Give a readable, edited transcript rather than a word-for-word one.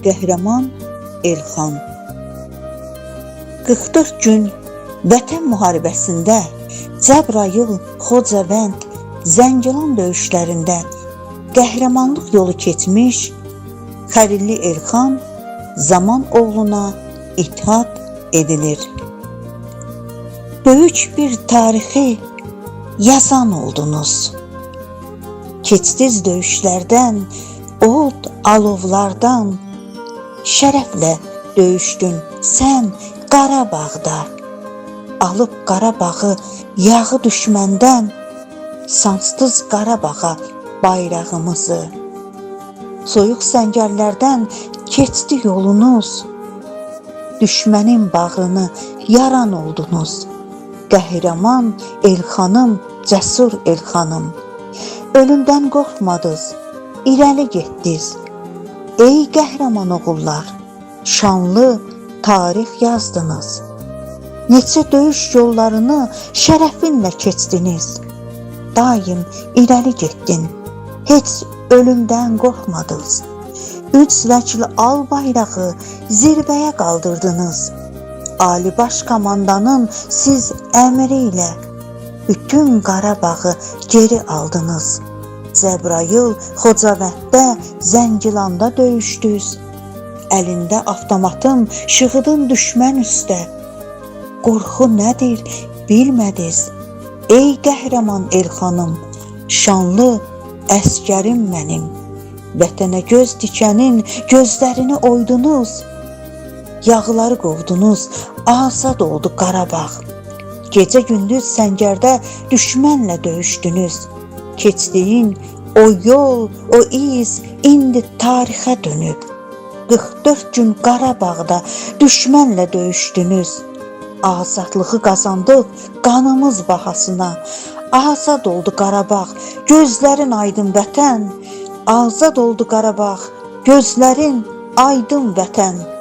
Qəhrəman Elxan 44 gün Vətən müharibəsində Cəbrayıl, Xocavənd, Zəngilan döyüşlərində qəhrəmanlıq yolu keçmiş Xəlilli Elxan Zaman oğluna ithaf edilir. Böyük bir tarixi yazan oldunuz. Keçdiz döyüşlərdən, od alovlardan, şərəflə döyüşdün sən Qarabağda. Alıb Qarabağı yağı düşməndən, sansdız Qarabağa bayrağımızı. Soyuq səngərlərdən keçdi yolunuz, düşmənin bağrını yaran oldunuz. Qəhrəman Elxanım, cəsur Elxanım. Ölümdən qorxmadınız, irəli getdiniz. Ey qəhrəman oğullar, şanlı tarix yazdınız. Neçə döyüş yollarını şərəfinlə keçdiniz. Daim irəli getdin, heç ölümdən qorxmadınız. Üç vəkili al bayrağı zirvəyə qaldırdınız. Ali Baş Komandanın siz əmri ilə bütün Qarabağı geri aldınız. Cəbrayıl, Xocavənddə, Zəngilanda döyüşdünüz. Əlində avtomatın, şığıdın düşmən üstə. Qorxu nədir bilmədiniz. Ey qəhrəman Elxanım, şanlı əskərim mənim. Vətənə göz dikənin gözlərini oydunuz. Yağları qovdunuz, azad oldu Qarabağ. Gecə gündüz səngərdə düşmənlə döyüşdünüz. Keçdiyin o yol, o iz indi tarixə dönüb. 44 gün Qarabağda düşmənlə döyüşdünüz. Azadlığı qazandıq qanımız bahasına. Azad oldu Qarabağ, gözlərin aydın vətən. Azad oldu Qarabağ, gözlərin aydın vətən.